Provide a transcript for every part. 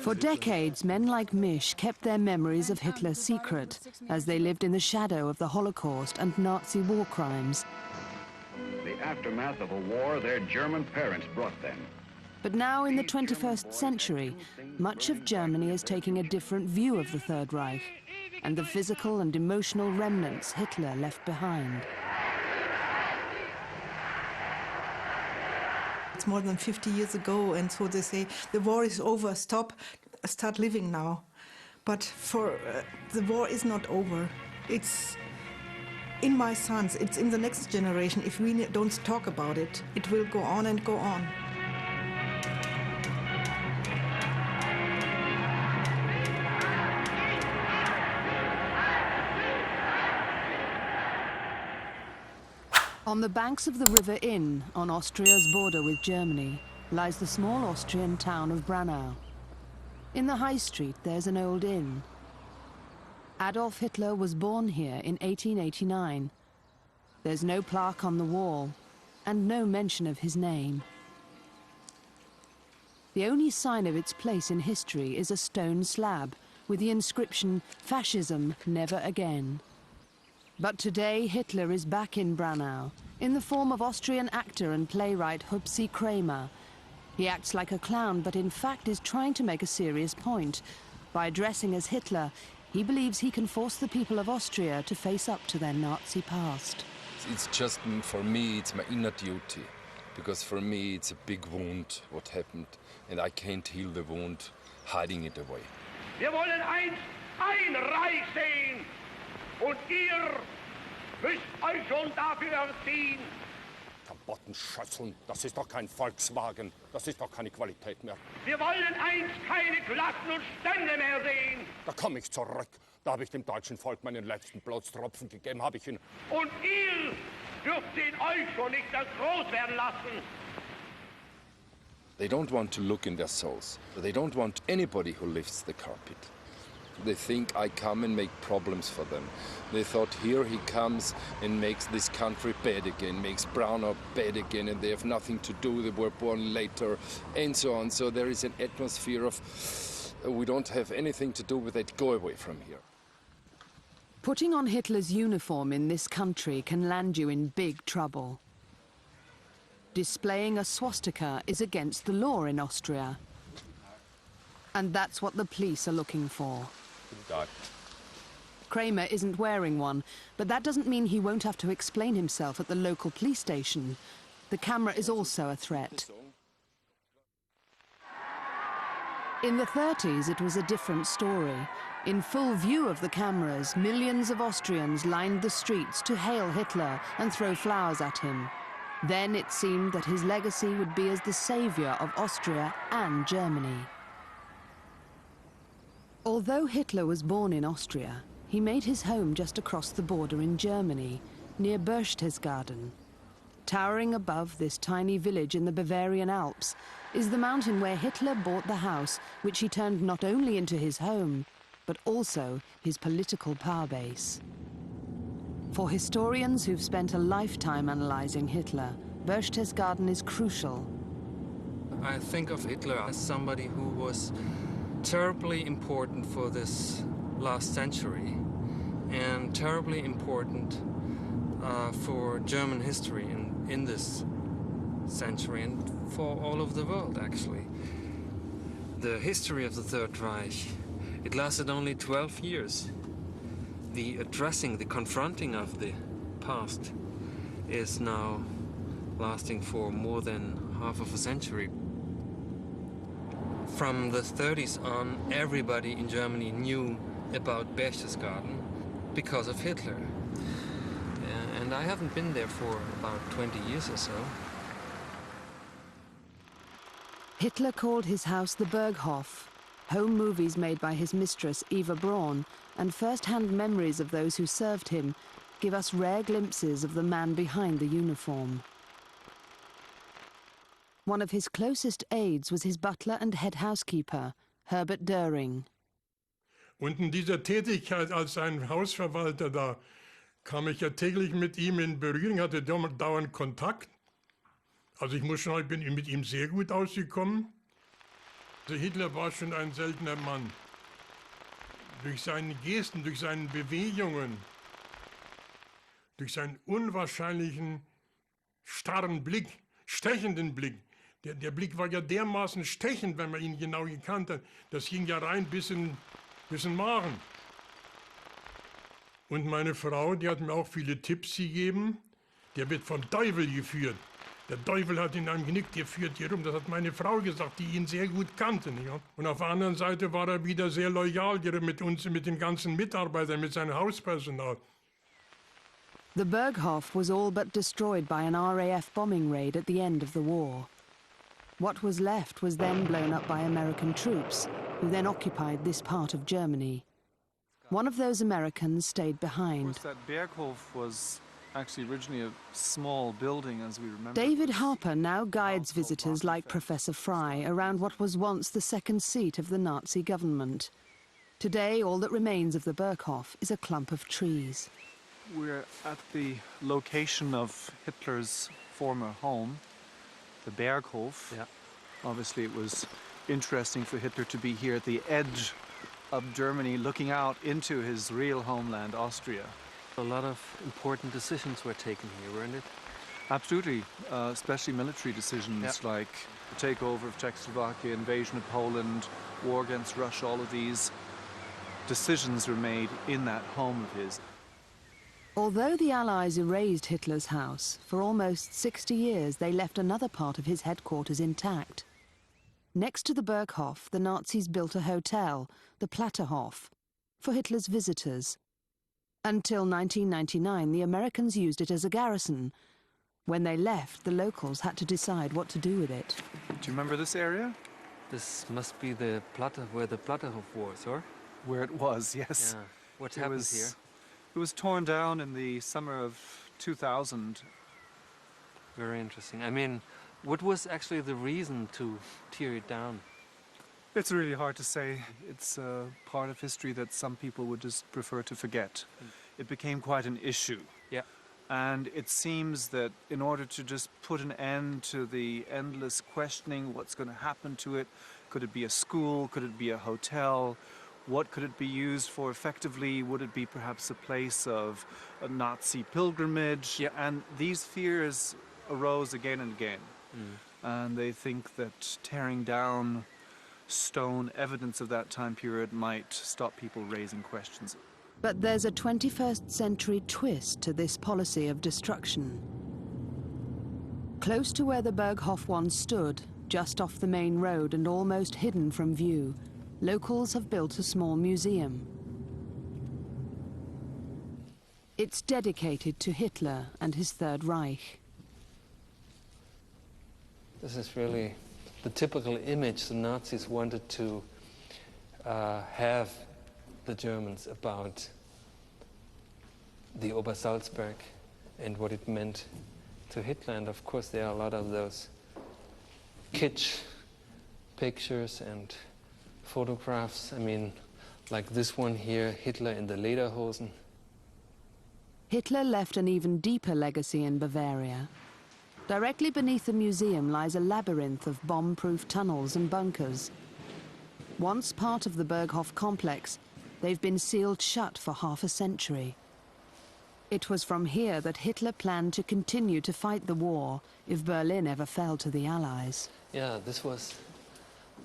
For decades, men like Misch kept their memories of Hitler secret, as they lived in the shadow of the Holocaust and Nazi war crimes. The aftermath of a war their German parents brought them. But now, in the 21st century, much of Germany is taking a different view of the Third Reich and the physical and emotional remnants Hitler left behind. It's more than 50 years ago, and so they say, the war is over, start living now. But the war is not over. It's in my sons, it's in the next generation. If we don't talk about it, it will go on and go on. On the banks of the River Inn, on Austria's border with Germany, lies the small Austrian town of Braunau. In the high street, there's an old inn. Adolf Hitler was born here in 1889. There's no plaque on the wall, and no mention of his name. The only sign of its place in history is a stone slab with the inscription, "Fascism never again." But today, Hitler is back in Braunau, in the form of Austrian actor and playwright Hupsi Kramer. He acts like a clown, but in fact is trying to make a serious point. By dressing as Hitler, he believes he can force the people of Austria to face up to their Nazi past. It's just, for me, it's my inner duty. Because for me, it's a big wound, what happened. And I can't heal the wound, hiding it away. Wir wollen einst ein Reich sehen. Und ihr müsst euch schon dafür erziehen. Kabottenschösseln, das ist doch kein Volkswagen. Das ist doch keine Qualität mehr. Wir wollen einst keine Klassen und Stände mehr sehen. Da komme ich zurück. Da habe ich dem deutschen Volk meinen letzten Blutstropfen gegeben, habe ich ihn. Und ihr dürft ihn euch schon nicht ganz groß werden lassen. They don't want to look in their souls. They don't want anybody who lifts the carpet. They think I come and make problems for them. They thought, here he comes and makes this country bad again, makes Braunau bad again, and they have nothing to do, they were born later, and so on. So there is an atmosphere of, we don't have anything to do with it, go away from here. Putting on Hitler's uniform in this country can land you in big trouble. Displaying a swastika is against the law in Austria. And that's what the police are looking for. Kramer isn't wearing one, but that doesn't mean he won't have to explain himself at the local police station. The camera is also a threat. In the 30s, it was a different story. In full view of the cameras, millions of Austrians lined the streets to hail Hitler and throw flowers at him. Then it seemed that his legacy would be as the savior of Austria and Germany. Although Hitler was born in Austria, he made his home just across the border in Germany, near Berchtesgaden. Towering above this tiny village in the Bavarian Alps is the mountain where Hitler bought the house, which he turned not only into his home, but also his political power base. For historians who've spent a lifetime analyzing Hitler, Berchtesgaden is crucial. I think of Hitler as somebody who was terribly important for this last century and terribly important for German history in this century and for all of the world, actually. The history of the Third Reich, it lasted only 12 years. The addressing, the confronting of the past is now lasting for more than half of a century. From the 30s on, everybody in Germany knew about Berchtesgaden because of Hitler. And I haven't been there for about 20 years or so. Hitler called his house the Berghof. Home movies made by his mistress, Eva Braun, and first-hand memories of those who served him give us rare glimpses of the man behind the uniform. One of his closest aides was his butler and head housekeeper, Herbert Döring. Und in dieser Tätigkeit als sein Hausverwalter, da kam ich ja täglich mit ihm in Berührung, hatte dauernd Kontakt. Also ich muss schon sagen, ich bin mit ihm sehr gut ausgekommen. Hitler war schon ein seltener Mann. Durch seine Gesten, durch seine Bewegungen, durch seinen unwahrscheinlichen, starren Blick, stechenden Blick. Der Blick war ja dermaßen stechend, wenn man ihn genau gekannt hat. Das ging ja rein bis in Magen. Und meine Frau, die hat mir auch viele Tipps gegeben. Der wird vom Teufel geführt. Der Teufel hat ihn am Genick geführt hier rum. Das hat meine Frau gesagt, die ihn sehr gut kannte. Nicht? Und auf der anderen Seite war er wieder sehr loyal mit uns, mit den ganzen Mitarbeitern, mit seinem Hauspersonal. The Berghof was all but destroyed by an RAF bombing raid at the end of the war. What was left was then blown up by American troops, who then occupied this part of Germany. One of those Americans stayed behind. Of course, that Berghof was actually originally a small building, as we remember. David Harper now guides visitors like Professor Fry around what was once the second seat of the Nazi government. Today, all that remains of the Berghof is a clump of trees. We're at the location of Hitler's former home, the Berghof. Yeah. Obviously, it was interesting for Hitler to be here at the edge of Germany, looking out into his real homeland, Austria. A lot of important decisions were taken here, weren't it? Absolutely, especially military decisions like the takeover of Czechoslovakia, invasion of Poland, war against Russia. All of these decisions were made in that home of his. Although the Allies erased Hitler's house, for almost 60 years they left another part of his headquarters intact. Next to the Berghof, the Nazis built a hotel, the Platterhof, for Hitler's visitors. Until 1999, the Americans used it as a garrison. When they left, the locals had to decide what to do with it. Do you remember this area? This must be the Platte, where the Platterhof was, or? Where it was, yes. Yeah. What happened here? It was torn down in the summer of 2000. Very interesting. I mean, what was actually the reason to tear it down? It's really hard to say. It's a part of history that some people would just prefer to forget. It became quite an issue. Yeah. And it seems that in order to just put an end to the endless questioning, what's going to happen to it? Could it be a school? Could it be a hotel? What could it be used for effectively? Would it be perhaps a place of a Nazi pilgrimage? Yeah. And these fears arose again and again. And they think that tearing down stone evidence of that time period might stop people raising questions. But there's a 21st century twist to this policy of destruction. Close to where the Berghof once stood, just off the main road and almost hidden from view, locals have built a small museum. It's dedicated to Hitler and his Third Reich. This is really the typical image the Nazis wanted to have the Germans about the Obersalzberg and what it meant to Hitler. And of course there are a lot of those kitsch pictures and photographs. I mean, like this one here, Hitler in the lederhosen. Hitler left an even deeper legacy in Bavaria. Directly beneath the museum lies a labyrinth of bomb-proof tunnels and bunkers. Once part of the Berghof complex, they've been sealed shut for half a century. It was from here that Hitler planned to continue to fight the war if Berlin ever fell to the Allies. Yeah, this was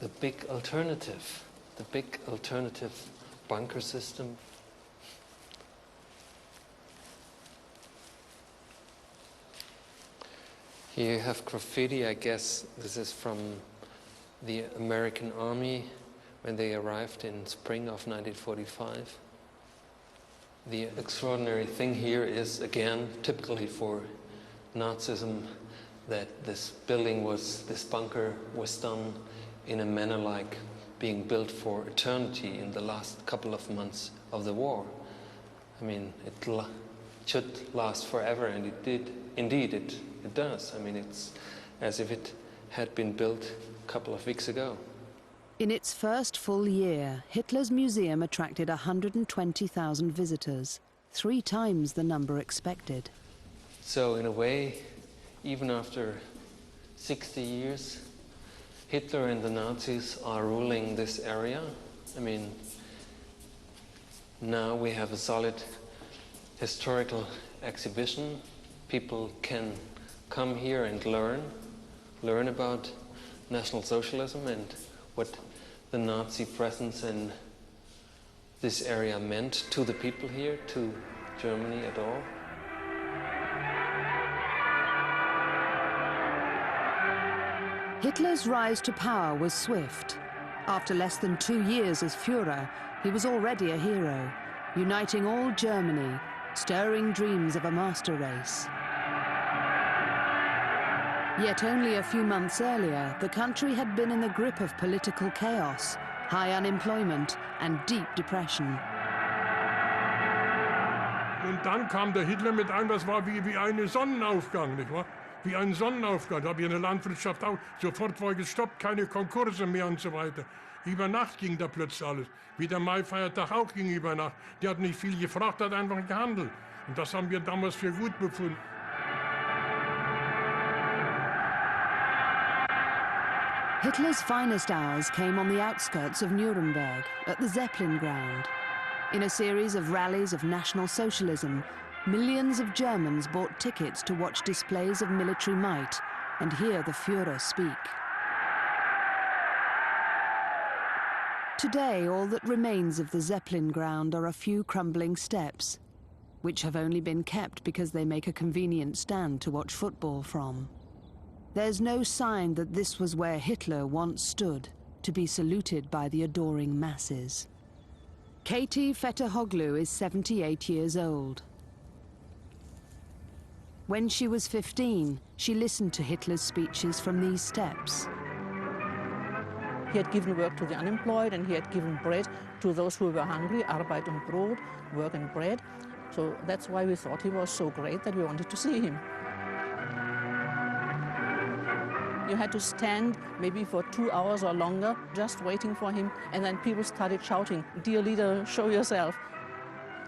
the big alternative bunker system. Here you have graffiti. I guess this is from the American Army when they arrived in spring of 1945. The extraordinary thing here is, again, typically for Nazism, that this bunker was done in a manner like being built for eternity in the last couple of months of the war. I mean, it should last forever, and it did. Indeed, it does. I mean, it's as if it had been built a couple of weeks ago. In its first full year, Hitler's museum attracted 120,000 visitors, 3 times the number expected. So in a way, even after 60 years, Hitler and the Nazis are ruling this area. I mean, now we have a solid historical exhibition. People can come here and learn about National Socialism and what the Nazi presence in this area meant to the people here, to Germany at all. Hitler's rise to power was swift. After less than 2 years as Führer, he was already a hero, uniting all Germany, stirring dreams of a master race. Yet only a few months earlier, the country had been in the grip of political chaos, high unemployment and deep depression. Und dann kam der Hitler mit einem, das war wie ein Sonnenaufgang, nicht wahr? Wie ein Sonnenaufgang. Da habe ich in der Landwirtschaft auch sofort war gestoppt, keine Konkurse mehr und so weiter. Über Nacht ging da plötzlich alles. Wie der Maifeiertag auch ging über Nacht. Die hat nicht viel gefragt, hat einfach gehandelt. Und das haben wir damals für gut befunden. Hitler's finest hours came on the outskirts of Nuremberg, at the Zeppelin ground. In a series of rallies of National Socialism, millions of Germans bought tickets to watch displays of military might and hear the Führer speak. Today, all that remains of the Zeppelin ground are a few crumbling steps, which have only been kept because they make a convenient stand to watch football from. There's no sign that this was where Hitler once stood, to be saluted by the adoring masses. Katie Fetterhoglu is 78 years old. When she was 15, she listened to Hitler's speeches from these steps. He had given work to the unemployed and he had given bread to those who were hungry, Arbeit und Brot, work and bread. So that's why we thought he was so great that we wanted to see him. You had to stand maybe for 2 hours or longer, just waiting for him, and then people started shouting, "Dear leader, show yourself."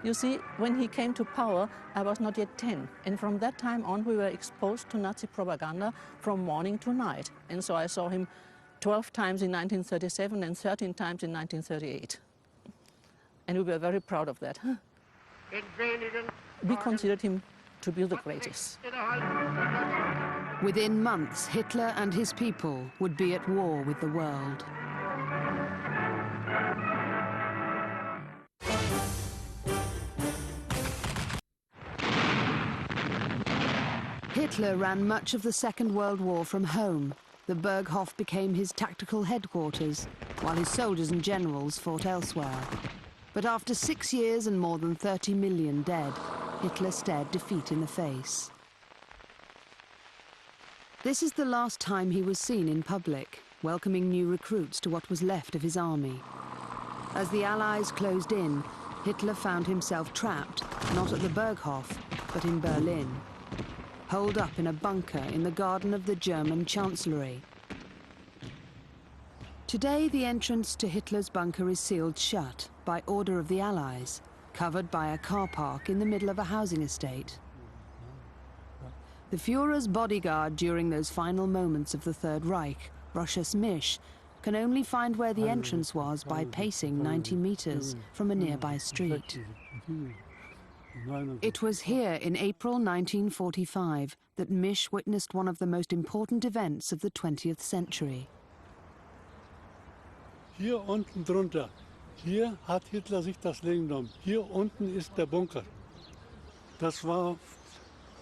You see, when he came to power, I was not yet 10, and from that time on we were exposed to Nazi propaganda from morning to night. And so I saw him 12 times in 1937 and 13 times in 1938. And we were very proud of that. We considered him to be the greatest. Within months, Hitler and his people would be at war with the world. Hitler ran much of the Second World War from home. The Berghof became his tactical headquarters, while his soldiers and generals fought elsewhere. But after 6 years and more than 30 million dead, Hitler stared defeat in the face. This is the last time he was seen in public, welcoming new recruits to what was left of his army. As the Allies closed in, Hitler found himself trapped, not at the Berghof, but in Berlin, holed up in a bunker in the garden of the German Chancellery. Today, the entrance to Hitler's bunker is sealed shut by order of the Allies, covered by a car park in the middle of a housing estate. The Führer's bodyguard during those final moments of the Third Reich, Rochus Misch, can only find where the entrance was by pacing 90 meters from a nearby street. It was here in April 1945 that Misch witnessed one of the most important events of the 20th century. Hier unten drunter, hier hat Hitler sich das Leben genommen. Hier unten ist der Bunker. Das war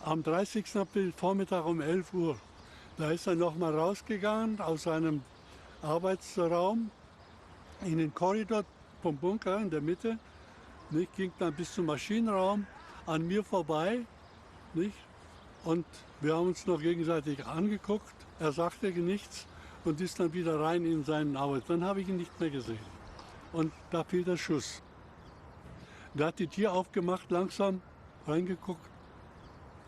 am 30. April Vormittag um 11 Uhr. Da ist er noch mal rausgegangen aus seinem Arbeitsraum in den Korridor vom Bunker in der Mitte. Nicht, ging dann bis zum Maschinenraum an mir vorbei. Nicht? Und wir haben uns noch gegenseitig angeguckt. Er sagte nichts und ist dann wieder rein in seinen Arbeit. Dann habe ich ihn nicht mehr gesehen. Und da fiel der Schuss. Da hat die Tür aufgemacht, langsam reingeguckt.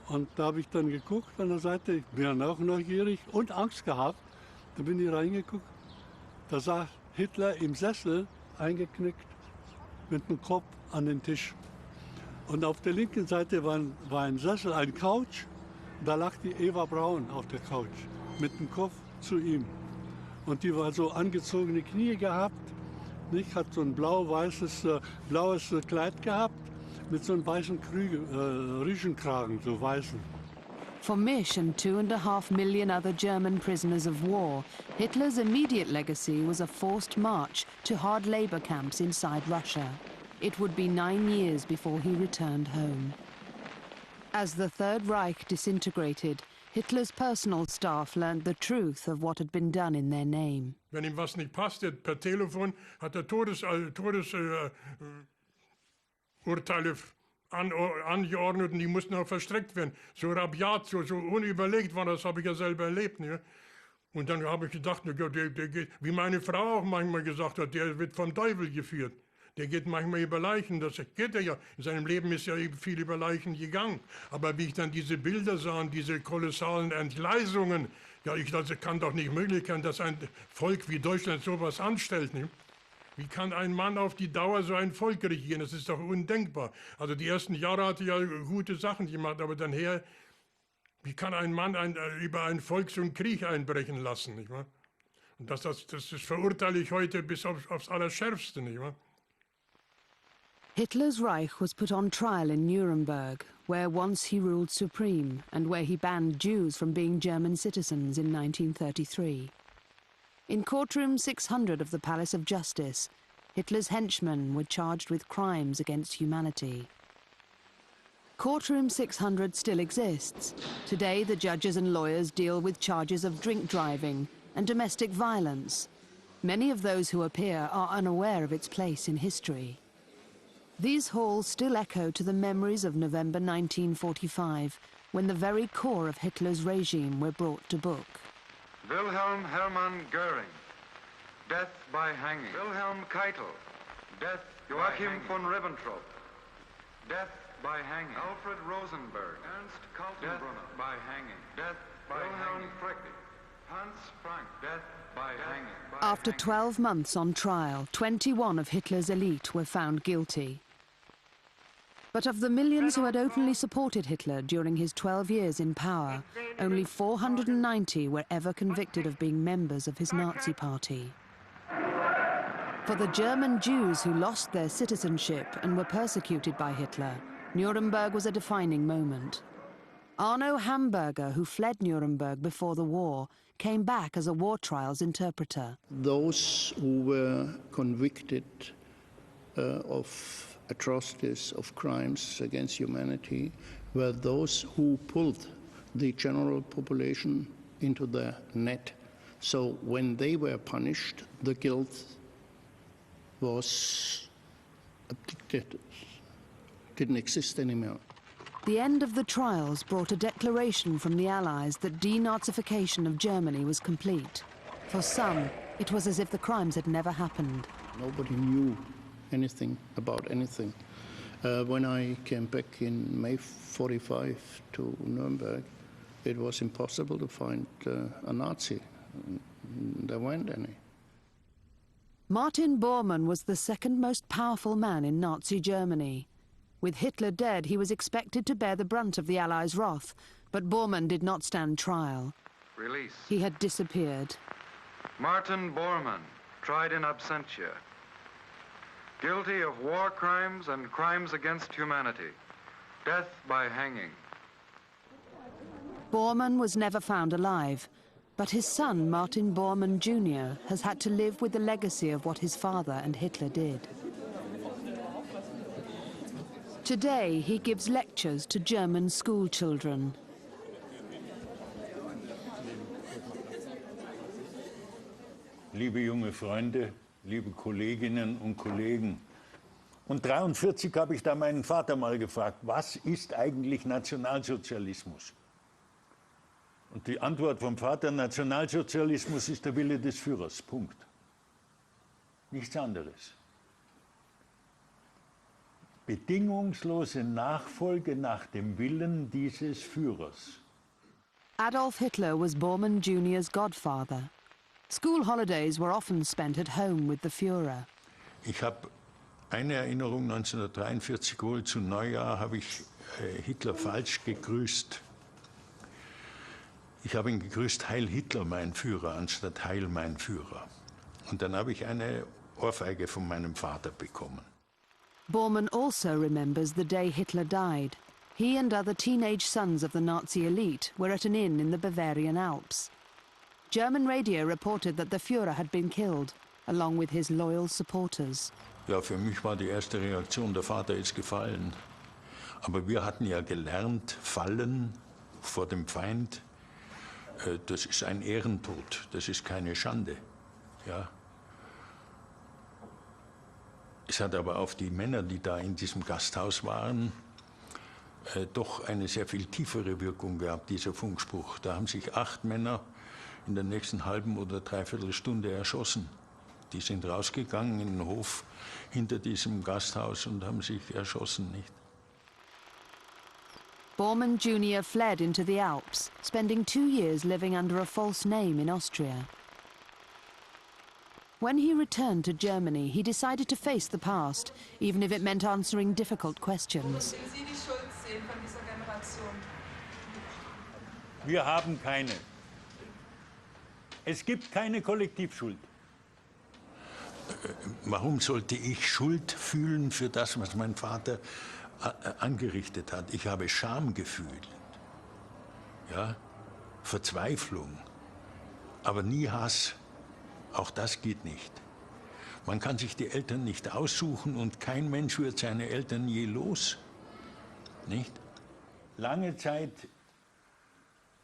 Und da habe ich dann geguckt an der Seite. Ich bin dann auch neugierig und Angst gehabt. Da bin ich reingeguckt. Da saß Hitler im Sessel eingeknickt mit dem Kopf an den Tisch. Und auf der linken Seite war ein Sessel, ein Couch. Da lag die Eva Braun auf der Couch mit dem Kopf zu ihm. Und die war so angezogene Knie gehabt, nicht? Hat so ein blaues Kleid gehabt mit so einem weißen Riesenkragen, so weißen. For Misch and 2.5 million other German prisoners of war, Hitler's immediate legacy was a forced march to hard labor camps inside Russia. It would be 9 years before he returned home. As the Third Reich disintegrated, Hitler's personal staff learned the truth of what had been done in their name. Wenn ihm was nicht passte, per Telefon hat er Todesurteile angeordnet und die mussten auch verstreckt werden. So rabiat, so unüberlegt war das, habe ich ja selber erlebt. Ne? Und dann habe ich gedacht, wie meine Frau auch manchmal gesagt hat, der wird vom Teufel geführt. Der geht manchmal über Leichen, das geht er ja. In seinem Leben ist ja viel über Leichen gegangen. Aber wie ich dann diese Bilder sah, diese kolossalen Entgleisungen, ja, das kann doch nicht möglich sein, dass ein Volk wie Deutschland sowas anstellt. Ne? Wie kann ein Mann auf die Dauer so ein Volk regieren? Das ist doch undenkbar. Also die ersten Jahre hat er ja gute Sachen gemacht, aber dann her, wie kann ein Mann über ein Volk so einen Krieg einbrechen lassen? Nicht wahr? Und das verurteile ich heute bis aufs Allerschärfste. Nicht wahr? Hitler's Reich was put on trial in Nuremberg, where once he ruled supreme and where he banned Jews from being German citizens in 1933. In courtroom 600 of the Palace of Justice, Hitler's henchmen were charged with crimes against humanity. Courtroom 600 still exists. Today, the judges and lawyers deal with charges of drink driving and domestic violence. Many of those who appear are unaware of its place in history. These halls still echo to the memories of November 1945, when the very core of Hitler's regime were brought to book. Wilhelm Hermann Göring, death by hanging. Wilhelm Keitel, death. Joachim von Ribbentrop, death by hanging. Alfred Rosenberg, Ernst Kaltenbrunner, death by hanging. Death by Wilhelm Frecke, Hans Frank, death by hanging. After 12 months on trial, 21 of Hitler's elite were found guilty. But of the millions who had openly supported Hitler during his 12 years in power, only 490 were ever convicted of being members of his Nazi party. For the German Jews who lost their citizenship and were persecuted by Hitler, Nuremberg was a defining moment. Arno Hamburger, who fled Nuremberg before the war, came back as a war trials interpreter. Those who were convicted of atrocities, of crimes against humanity, were those who pulled the general population into the net. So when they were punished, the guilt was abdicated, didn't exist anymore. The end of the trials brought a declaration from the Allies that denazification of Germany was complete. For some, it was as if the crimes had never happened. Nobody knew anything about anything. When I came back in May 45 to Nuremberg, it was impossible to find a Nazi. There weren't any. Martin Bormann was the second most powerful man in Nazi Germany. With Hitler dead, he was expected to bear the brunt of the Allies' wrath, but Bormann did not stand trial. Release. He had disappeared. Martin Bormann, tried in absentia. Guilty of war crimes and crimes against humanity. Death by hanging. Bormann was never found alive, but his son, Martin Bormann Jr., has had to live with the legacy of what his father and Hitler did. Today, he gives lectures to German school children. Liebe junge Freunde, liebe Kolleginnen und Kollegen. Und 1943 habe ich da meinen Vater mal gefragt, was ist eigentlich Nationalsozialismus? Und die Antwort vom Vater, Nationalsozialismus ist der Wille des Führers, Punkt. Nichts anderes. Bedingungslose Nachfolge nach dem Willen dieses Führers. Adolf Hitler was Bormann Jr.'s godfather. School holidays were often spent at home with the Führer. Ich habe eine Erinnerung, 1943 wohl zu Neujahr habe ich Hitler falsch gegrüßt. Ich habe ihn gegrüßt, Heil Hitler, mein Führer, anstatt Heil, mein Führer. Und dann habe ich eine Ohrfeige von meinem Vater bekommen. Bormann also remembers the day Hitler died. He and other teenage sons of the Nazi elite were at an inn in the Bavarian Alps. German radio reported that the Führer had been killed, along with his loyal supporters. Ja, für mich war die erste Reaktion, der Vater ist gefallen. Aber wir hatten ja gelernt, fallen vor dem Feind, das ist ein Ehrentod, das ist keine Schande. Ja. Es hat aber auf die Männer, die da in diesem Gasthaus waren, doch eine sehr viel tiefere Wirkung gehabt, dieser Funkspruch. Da haben sich 8 Männer in der nächsten halben oder dreiviertel Stunde erschossen. Die sind rausgegangen in den Hof hinter diesem Gasthaus und haben sich erschossen, nicht? Bormann Jr. fled into the Alps, spending 2 years living under a false name in Austria. When he returned to Germany, he decided to face the past, even if it meant answering difficult questions. Wir haben keine. Es gibt keine Kollektivschuld. Warum sollte ich Schuld fühlen für das, was mein Vater angerichtet hat? Ich habe Scham gefühlt, ja, Verzweiflung, aber nie Hass. Auch das geht nicht. Man kann sich die Eltern nicht aussuchen und kein Mensch wird seine Eltern je los, nicht? Lange Zeit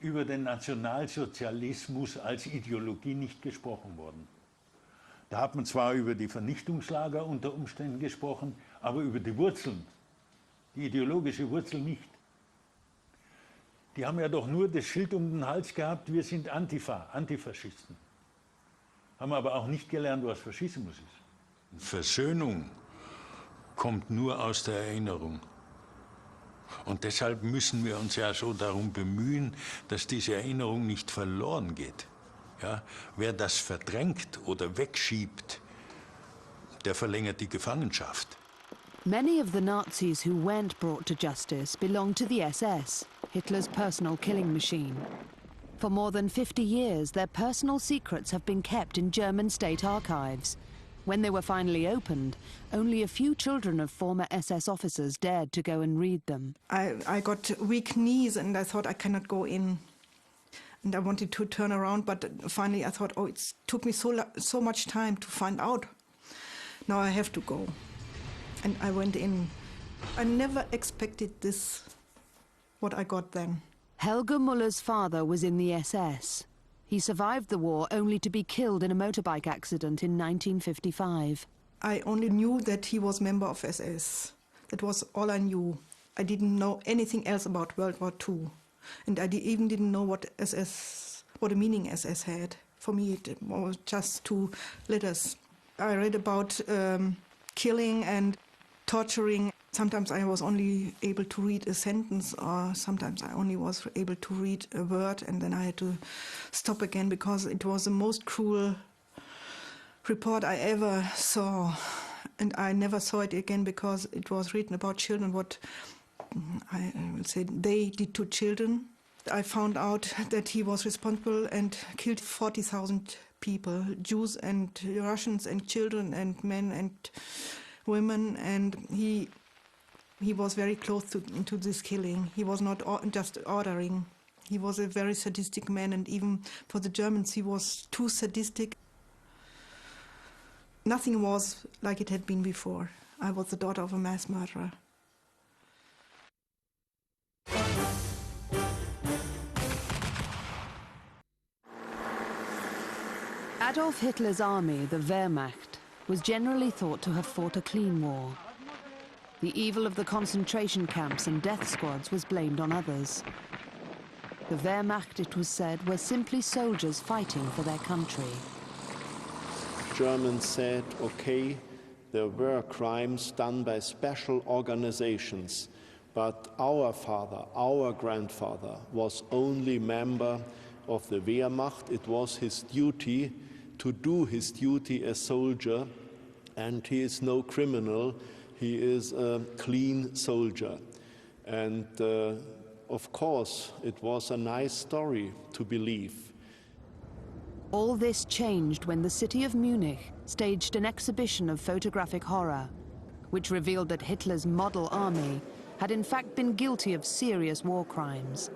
über den Nationalsozialismus als Ideologie nicht gesprochen worden. Da hat man zwar über die Vernichtungslager unter Umständen gesprochen, aber über die Wurzeln, die ideologische Wurzel nicht. Die haben ja doch nur das Schild um den Hals gehabt, wir sind Antifa, Antifaschisten. Haben aber auch nicht gelernt, was Faschismus ist. Versöhnung kommt nur aus der Erinnerung. Und deshalb müssen wir uns ja so darum bemühen, dass diese Erinnerung nicht verloren geht. Ja? Wer das verdrängt oder wegschiebt, der verlängert die Gefangenschaft. Many of the Nazis who weren't brought to justice belonged to the SS, Hitler's personal killing machine. For more than 50 years, their personal secrets have been kept in German state archives. When they were finally opened, only a few children of former SS officers dared to go and read them. I got weak knees and I thought I cannot go in. And I wanted to turn around, but finally I thought, oh, it took me so much time to find out. Now I have to go. And I went in. I never expected this, what I got then. Helge Muller's father was in the SS. He survived the war only to be killed in a motorbike accident in 1955. I only knew that he was a member of SS. That was all I knew. I didn't know anything else about World War II. And I even didn't know what a meaning SS had. For me, it was just 2 letters. I read about killing and torturing. Sometimes I was only able to read a sentence, or sometimes I only was able to read a word, and then I had to stop again because it was the most cruel report I ever saw. And I never saw it again because it was written about children, what I will say they did to children. I found out that he was responsible and killed 40,000 people, Jews and Russians and children and men and women, and he was very close to this killing. He was not just ordering. He was a very sadistic man, and even for the Germans he was too sadistic. Nothing was like it had been before. I was the daughter of a mass murderer. Adolf Hitler's army, the Wehrmacht, was generally thought to have fought a clean war. The evil of the concentration camps and death squads was blamed on others. The Wehrmacht, it was said, were simply soldiers fighting for their country. Germans said, okay, there were crimes done by special organizations, but our father, our grandfather, was only member of the Wehrmacht. It was his duty to do his duty as soldier, and he is no criminal. He is a clean soldier. And of course, it was a nice story to believe. All this changed when the city of Munich staged an exhibition of photographic horror, which revealed that Hitler's model army had in fact been guilty of serious war crimes.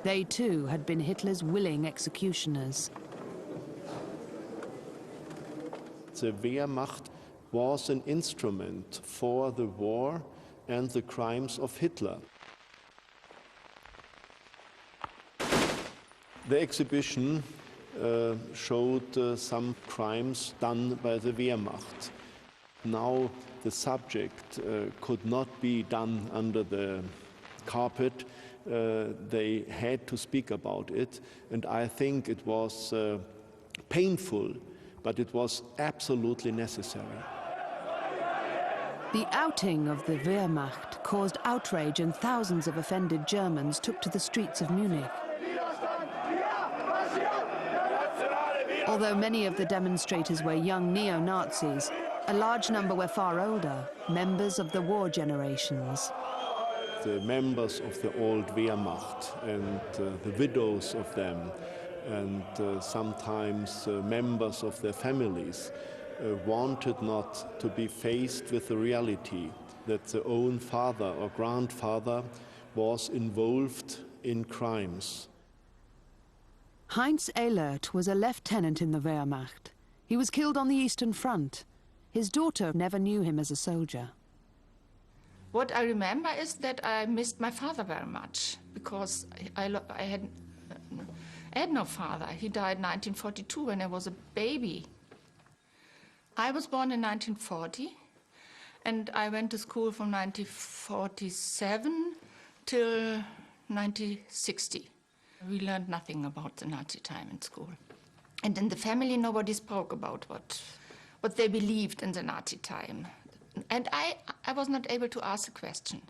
They too had been Hitler's willing executioners. The Wehrmacht was an instrument for the war and the crimes of Hitler. The exhibition showed some crimes done by the Wehrmacht. Now the subject could not be done under the carpet. They had to speak about it, and I think it was painful, but it was absolutely necessary. The outing of the Wehrmacht caused outrage, and thousands of offended Germans took to the streets of Munich. Although many of the demonstrators were young neo-Nazis, a large number were far older, members of the war generations. The members of the old Wehrmacht and the widows of them, and sometimes members of their families, wanted not to be faced with the reality that their own father or grandfather was involved in crimes. Heinz Ehlert was a lieutenant in the Wehrmacht. He was killed on the Eastern Front. His daughter never knew him as a soldier. What I remember is that I missed my father very much, because I had no father. He died in 1942 when I was a baby. I was born in 1940, and I went to school from 1947 till 1960. We learned nothing about the Nazi time in school. And in the family, nobody spoke about what they believed in the Nazi time. And I was not able to ask a question.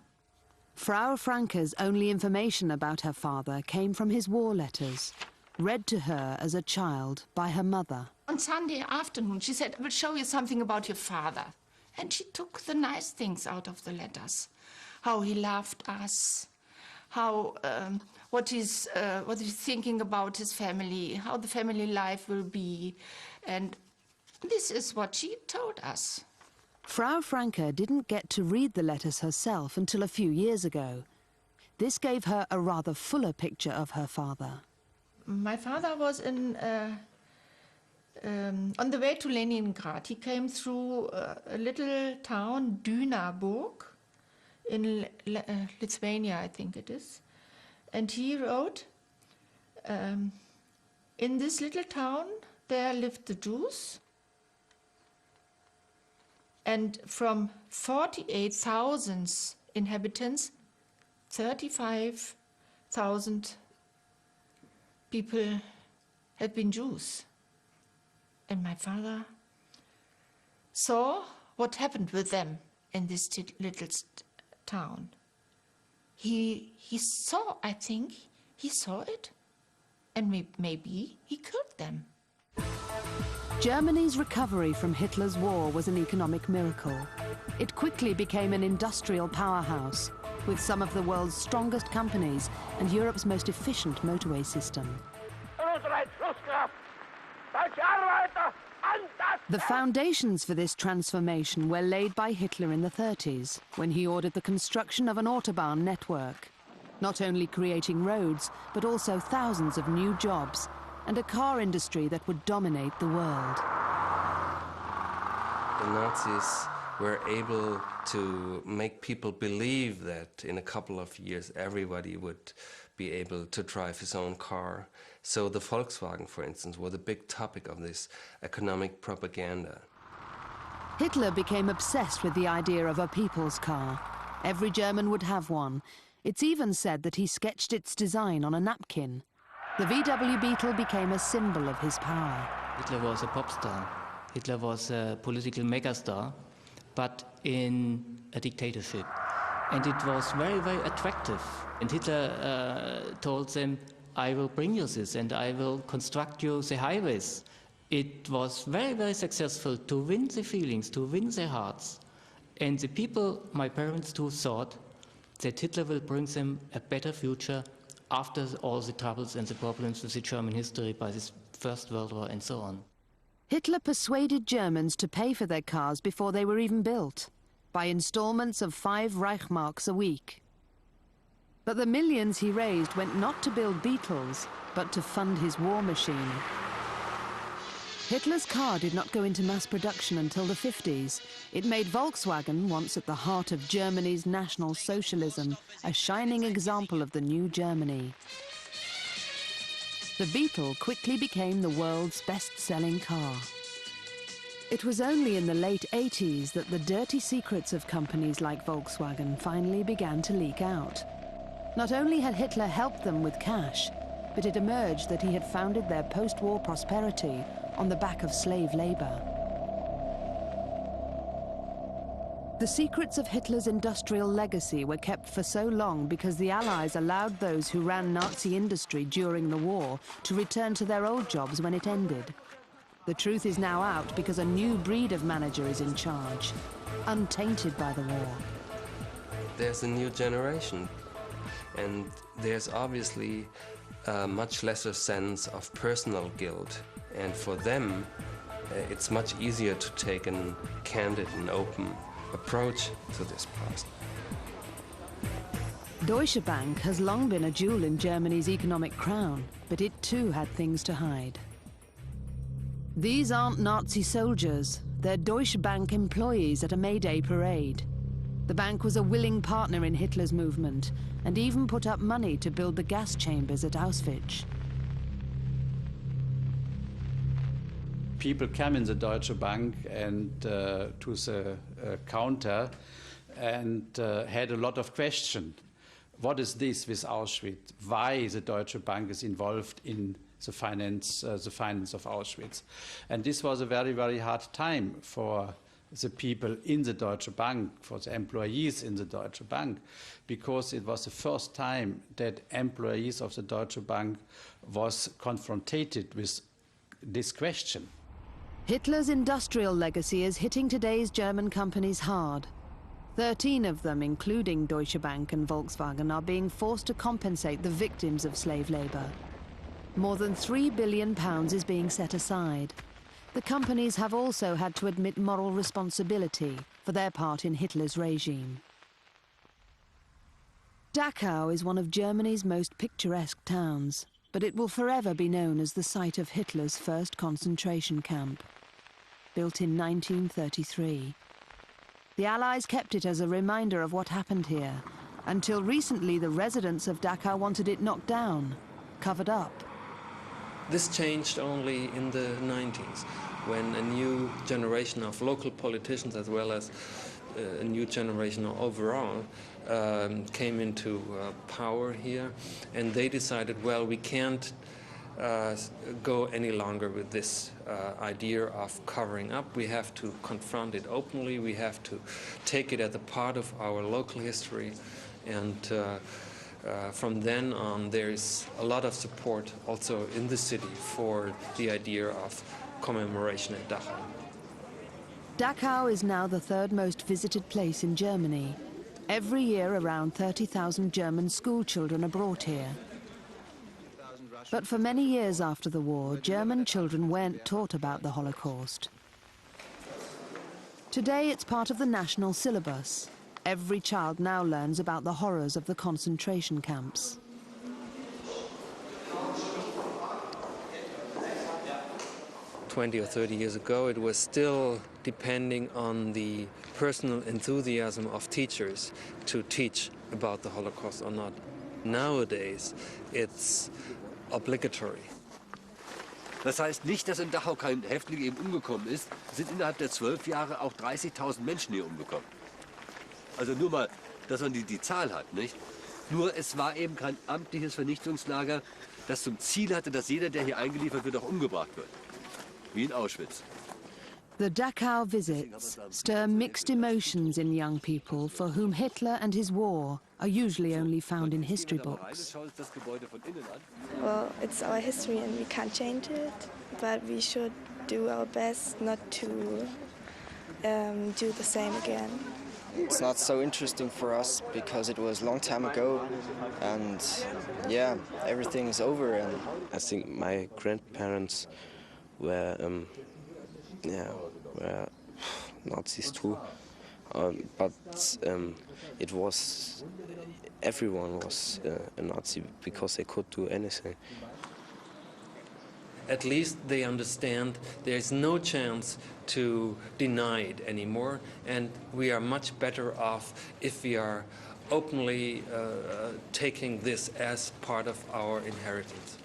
Frau Franke's only information about her father came from his war letters, read to her as a child by her mother. On Sunday afternoon, she said, I will show you something about your father. And she took the nice things out of the letters. How he loved us, how, what he's thinking about his family, how the family life will be. And this is what she told us. Frau Franke didn't get to read the letters herself until a few years ago. This gave her a rather fuller picture of her father. My father was on the way to Leningrad. He came through a little town, Dynaburg, in Lithuania, I think it is. And he wrote, in this little town, there lived the Jews. And from 48,000 inhabitants, 35,000 people had been Jews. And my father saw what happened with them in this little town. He saw, I think, he saw it, and maybe he killed them. Germany's recovery from Hitler's war was an economic miracle. It quickly became an industrial powerhouse, with some of the world's strongest companies and Europe's most efficient motorway system. The foundations for this transformation were laid by Hitler in the 30s, when he ordered the construction of an autobahn network, not only creating roads, but also thousands of new jobs, and a car industry that would dominate the world. The Nazis were able to make people believe that in a couple of years everybody would be able to drive his own car. So the Volkswagen, for instance, was a big topic of this economic propaganda. Hitler became obsessed with the idea of a people's car. Every German would have one. It's even said that he sketched its design on a napkin. The VW Beetle became a symbol of his power. Hitler was a pop star. Hitler was a political megastar, but in a dictatorship. And it was very, very attractive. And Hitler told them, I will bring you this and I will construct you the highways. It was very, very successful to win the feelings, to win their hearts. And the people, my parents too, thought that Hitler will bring them a better future after all the troubles and the problems with the German history by the First World War and so on. Hitler persuaded Germans to pay for their cars before they were even built, by installments of 5 Reichsmarks a week. But the millions he raised went not to build Beetles, but to fund his war machine. Hitler's car did not go into mass production until the 50s. It made Volkswagen, once at the heart of Germany's National Socialism, a shining example of the new Germany. The Beetle quickly became the world's best-selling car. It was only in the late 80s that the dirty secrets of companies like Volkswagen finally began to leak out. Not only had Hitler helped them with cash, but it emerged that he had founded their post-war prosperity on the back of slave labor. The secrets of Hitler's industrial legacy were kept for so long because the Allies allowed those who ran Nazi industry during the war to return to their old jobs when it ended. The truth is now out because a new breed of manager is in charge, untainted by the war. There's a new generation, and there's obviously a much lesser sense of personal guilt. And for them, it's much easier to take a candid and open approach to this past. Deutsche Bank has long been a jewel in Germany's economic crown, but it too had things to hide. These aren't Nazi soldiers, they're Deutsche Bank employees at a May Day parade. The bank was a willing partner in Hitler's movement and even put up money to build the gas chambers at Auschwitz. People came in the Deutsche Bank and to the counter and had a lot of questions. What is this with Auschwitz? Why the Deutsche Bank is involved in the finance of Auschwitz? And this was a very, very hard time for the people in the Deutsche Bank, for the employees in the Deutsche Bank, because it was the first time that employees of the Deutsche Bank was confronted with this question. Hitler's industrial legacy is hitting today's German companies hard. 13 of them, including Deutsche Bank and Volkswagen, are being forced to compensate the victims of slave labor. More than £3 billion is being set aside. The companies have also had to admit moral responsibility for their part in Hitler's regime. Dachau is one of Germany's most picturesque towns, but it will forever be known as the site of Hitler's first concentration camp, built in 1933. The Allies kept it as a reminder of what happened here. Until recently, the residents of Dachau wanted it knocked down, covered up. This changed only in the 90s, when a new generation of local politicians, as well as a new generation overall, came into power here, and they decided, well, we can't go any longer with this idea of covering up. We have to confront it openly. We have to take it as a part of our local history. And from then on, there is a lot of support also in the city for the idea of commemoration at Dachau. Dachau is now the third most visited place in Germany. Every year, around 30,000 German school children are brought here. But for many years after the war, German children weren't taught about the Holocaust. Today, it's part of the national syllabus. Every child now learns about the horrors of the concentration camps. "20 or 30 years ago, it was still depending on the personal enthusiasm of teachers to teach about the Holocaust or not. Nowadays, it's obligatory. Das heißt nicht, dass in Dachau kein Häftling eben umgekommen ist. Es sind innerhalb der 12 Jahre auch 30.000 Menschen hier umgekommen. Also nur mal, dass man die Zahl hat, nicht? Nur es war eben kein amtliches Vernichtungslager, das zum Ziel hatte, dass jeder, der hier eingeliefert wird, auch umgebracht wird. Wie in Auschwitz. The Dachau visits stir mixed emotions in young people for whom Hitler and his war are usually only found in history books. Well, it's our history and we can't change it, but we should do our best not to do the same again. it's not so interesting for us because it was a long time ago, and yeah, everything is over. And I think my grandparents were were Nazis too, but it was everyone was a Nazi because they could do anything. At least they understand there's no chance to deny it anymore, and we are much better off if we are openly taking this as part of our inheritance.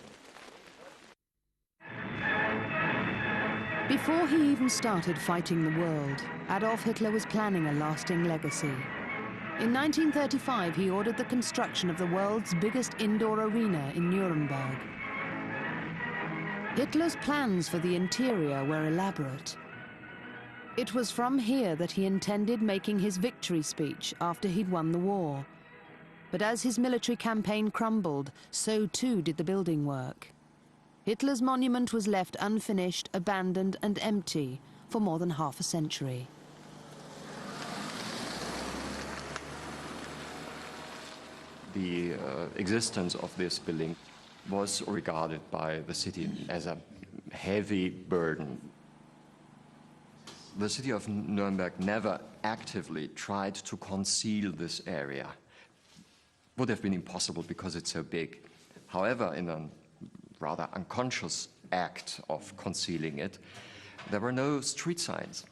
Before he even started fighting the world, Adolf Hitler was planning a lasting legacy. In 1935, he ordered the construction of the world's biggest indoor arena in Nuremberg. Hitler's plans for the interior were elaborate. It was from here that he intended making his victory speech after he'd won the war. But as his military campaign crumbled, so too did the building work. Hitler's monument was left unfinished, abandoned and empty for more than half a century. The existence of this building was regarded by the city as a heavy burden. The city of Nuremberg never actively tried to conceal this area. Would have been impossible because it's so big. However, in a rather unconscious act of concealing it, there were no street signs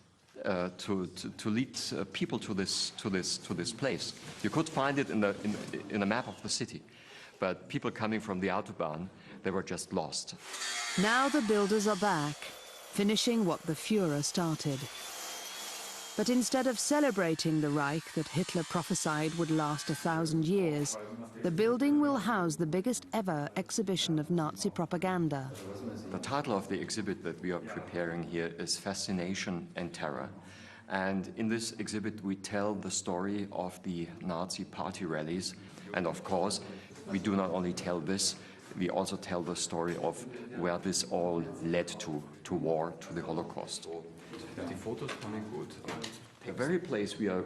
to lead people to this place. You could find it in a map of the city, but people coming from the Autobahn, they were just lost. Now the builders are back, finishing what the Führer started. But instead of celebrating the Reich that Hitler prophesied would last 1,000 years, the building will house the biggest ever exhibition of Nazi propaganda. The title of the exhibit that we are preparing here is Fascination and Terror. And in this exhibit we tell the story of the Nazi party rallies. And of course, we do not only tell this, we also tell the story of where this all led to war, to the Holocaust. The very place we are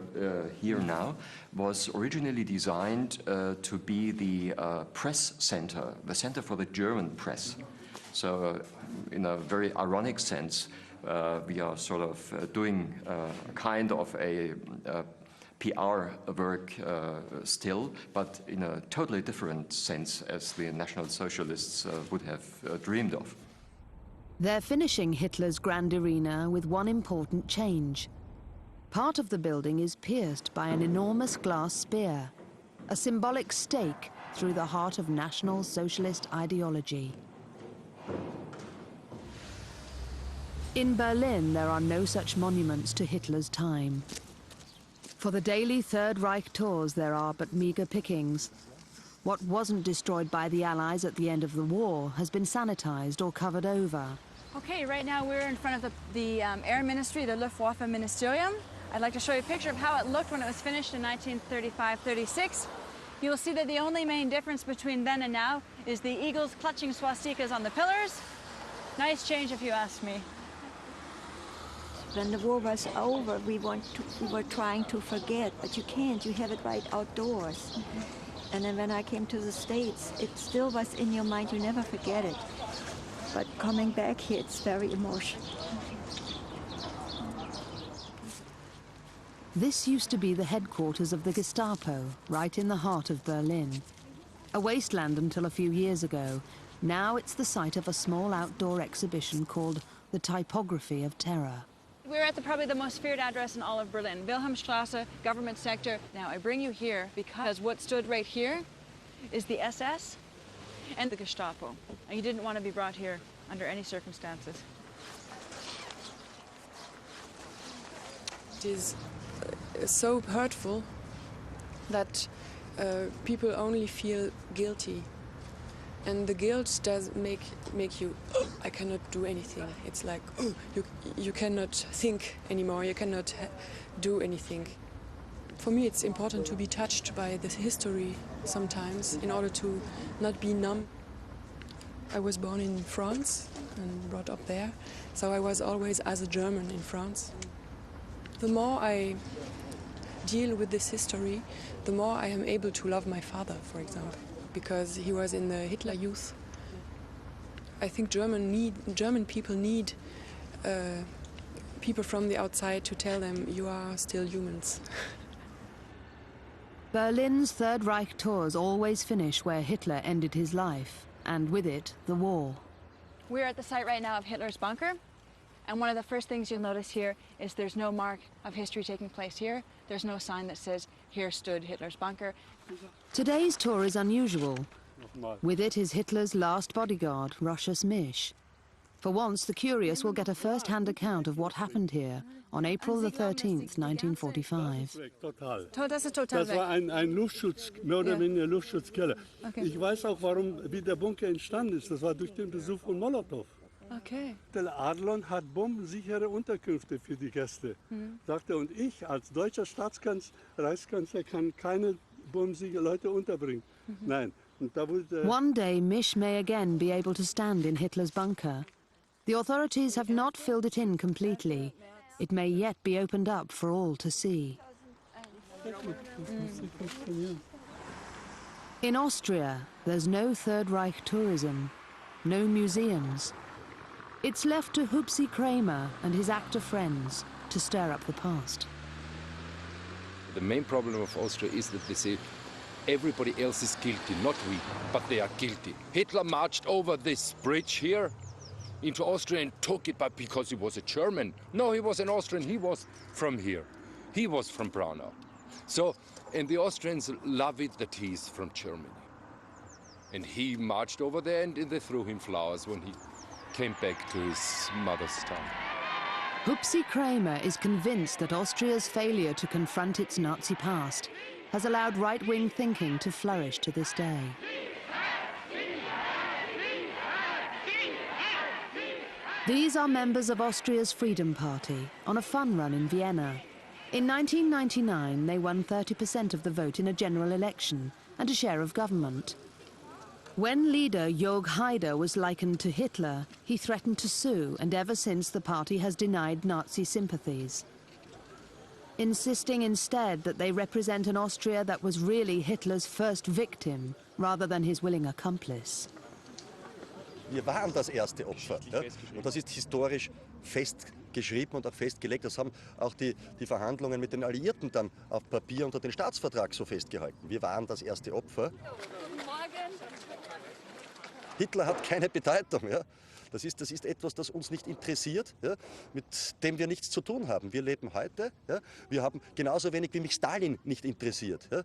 here now was originally designed to be the press center, the center for the German press. So in a very ironic sense, we are sort of doing a kind of a PR work still, but in a totally different sense as the National Socialists would have dreamed of. They're finishing Hitler's Grand Arena with one important change. Part of the building is pierced by an enormous glass spear, a symbolic stake through the heart of National Socialist ideology. In Berlin, there are no such monuments to Hitler's time. For the daily Third Reich tours, there are but meager pickings. What wasn't destroyed by the Allies at the end of the war has been sanitized or covered over. Okay, right now we're in front of the Air Ministry, the Luftwaffe Ministerium. I'd like to show you a picture of how it looked when it was finished in 1935-36. You'll see that the only main difference between then and now is the eagles clutching swastikas on the pillars. Nice change if you ask me. When the war was over, we were trying to forget, but you can't. You have it right outdoors. And then when I came to the States, it still was in your mind. You never forget it. But coming back here, it's very emotional. This used to be the headquarters of the Gestapo, right in the heart of Berlin. A wasteland until a few years ago. Now it's the site of a small outdoor exhibition called The Typography of Terror. We're at probably the most feared address in all of Berlin, Wilhelmstrasse, government sector. Now, I bring you here because what stood right here is the SS and the Gestapo. And you didn't want to be brought here under any circumstances. It is so hurtful that people only feel guilty. And the guilt does make you, oh, I cannot do anything. It's like, oh, you cannot think anymore, you cannot do anything. For me, it's important to be touched by the history sometimes in order to not be numb. I was born in France and brought up there, so I was always as a German in France. The more I deal with this history, the more I am able to love my father, for example, because he was in the Hitler Youth. I think German people need people from the outside to tell them you are still humans. Berlin's Third Reich tours always finish where Hitler ended his life, and with it, the war. We're at the site right now of Hitler's bunker, and one of the first things you'll notice here is there's no mark of history taking place here. There's no sign that says, here stood Hitler's bunker. Today's tour is unusual. With it is Hitler's last bodyguard, Rochus Misch. For once, the curious will get a first-hand account of what happened here on April the 13th, 1945. Das war ein Luftschutz, mehr oder weniger Luftschutzkeller. Ich weiß auch, wie der Bunker entstanden ist. Das war durch den Besuch von Molotow. Okay. Der Adlon hat bombensichere Unterkünfte für die Gäste. Sagte, und ich als deutscher Reichskanzler kann keine bombensichere Leute unterbringen. Nein. Und da wurde One day, Misch may again be able to stand in Hitler's bunker. The authorities have not filled it in completely. It may yet be opened up for all to see. In Austria, there's no Third Reich tourism, no museums. It's left to Hupsi Kramer and his actor friends to stir up the past. The main problem of Austria is that they say everybody else is guilty, not we, but they are guilty. Hitler marched over this bridge here into Austria and took it but because he was a German. No, he was an Austrian, he was from here. He was from Braunau. So, and the Austrians love it that he's from Germany. And he marched over there and they threw him flowers when he came back to his mother's town. Hupsi Kramer is convinced that Austria's failure to confront its Nazi past has allowed right-wing thinking to flourish to this day. These are members of Austria's Freedom Party on a fun run in Vienna. In 1999, they won 30% of the vote in a general election and a share of government. When leader Jörg Haider was likened to Hitler, he threatened to sue, and ever since the party has denied Nazi sympathies, insisting instead that they represent an Austria that was really Hitler's first victim, rather than his willing accomplice. Wir waren das erste Opfer. Ja? Und das ist historisch festgeschrieben und auch festgelegt. Das haben auch die Verhandlungen mit den Alliierten dann auf Papier unter den Staatsvertrag so festgehalten. Wir waren das erste Opfer. Hitler hat keine Bedeutung. Ja? Das ist etwas, das uns nicht interessiert, ja? Mit dem wir nichts zu tun haben. Wir leben heute. Ja? Wir haben genauso wenig, wie mich Stalin nicht interessiert. Ja?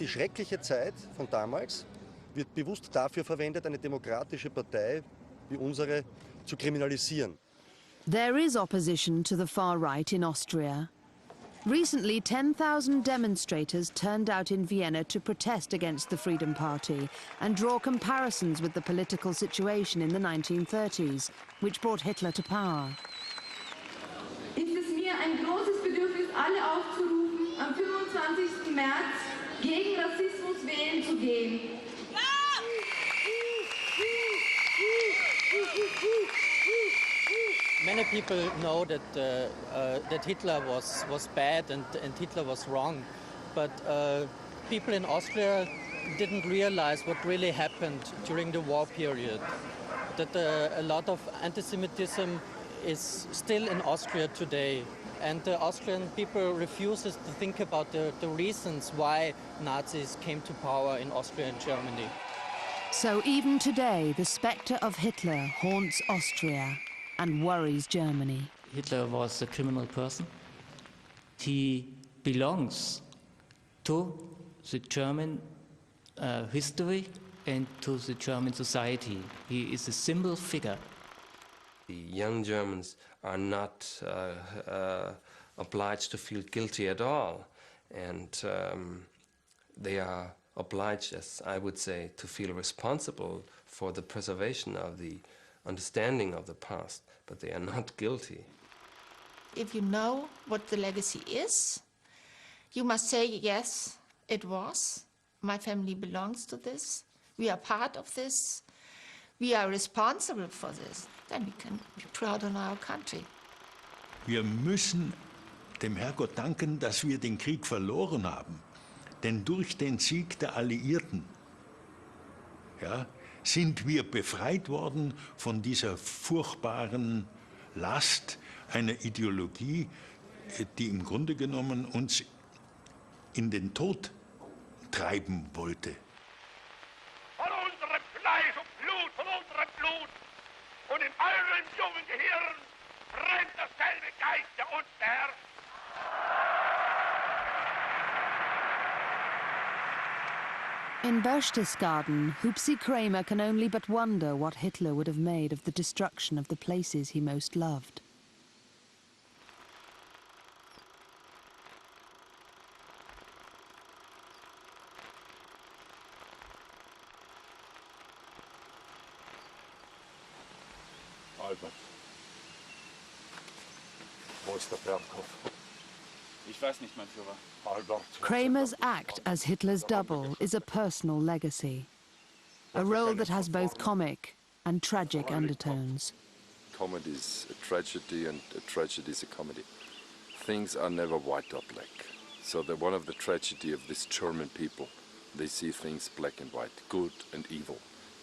Die schreckliche Zeit von damals wird bewusst dafür verwendet, eine demokratische Partei wie unsere zu kriminalisieren. There is opposition to the far right in Austria. Recently, 10,000 demonstrators turned out in Vienna to protest against the Freedom Party and draw comparisons with the political situation in the 1930s, which brought Hitler to power. Ist es mir ein großes Bedürfnis, alle aufzurufen, am 25. März gegen Rassismus wählen zu gehen. Many people know that that Hitler was bad and Hitler was wrong, but people in Austria didn't realize what really happened during the war period. That a lot of anti-Semitism is still in Austria today, and the Austrian people refuses to think about the reasons why Nazis came to power in Austria and Germany. So even today, the spectre of Hitler haunts Austria and worries Germany. Hitler was a criminal person. He belongs to the German history and to the German society. He is a symbol figure. The young Germans are not obliged to feel guilty at all, and they are obliged, as I would say, to feel responsible for the preservation of the understanding of the past, but they are not guilty. If you know what the legacy is, you must say, yes, it was. My family belongs to this. We are part of this. We are responsible for this. Then we can be proud of our country. Wir müssen dem Herrgott danken, dass wir den Krieg verloren haben. Denn durch den Sieg der Alliierten, ja, sind wir befreit worden von dieser furchtbaren Last einer Ideologie, die im Grunde genommen uns in den Tod treiben wollte. Von unserem Fleisch und Blut, von unserem Blut und in eurem jungen Gehirn brennt dasselbe Geist, der uns beherrscht. In Berchtesgaden, Hupsi Kramer can only but wonder what Hitler would have made of the destruction of the places he most loved. Albert, wo ist der Bergkopf? Ich weiß nicht, mein Führer. Albert. Kramer's act as Hitler's double is a personal legacy, a role that has both comic and tragic undertones. Comedy is a tragedy and a tragedy is a comedy. Things are never white or black. So one of the tragedy of this German people, they see things black and white, good and evil.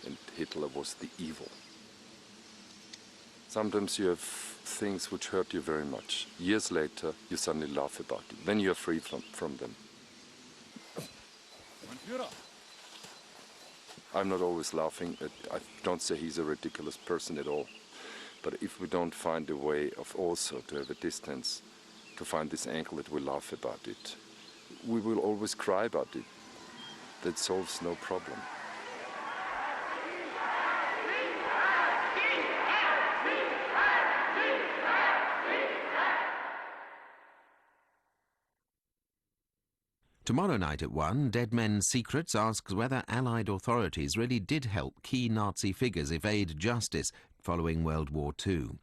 And Hitler was the evil. Sometimes you have things which hurt you very much. Years later, you suddenly laugh about it. Then you're free from them. I'm not always laughing. I don't say he's a ridiculous person at all. But if we don't find a way of also to have a distance, to find this angle that we laugh about it, we will always cry about it. That solves no problem. Tomorrow night at 1, Dead Men's Secrets asks whether Allied authorities really did help key Nazi figures evade justice following World War II.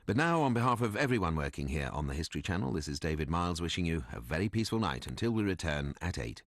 But now, on behalf of everyone working here on the History Channel, this is David Miles wishing you a very peaceful night until we return at 8.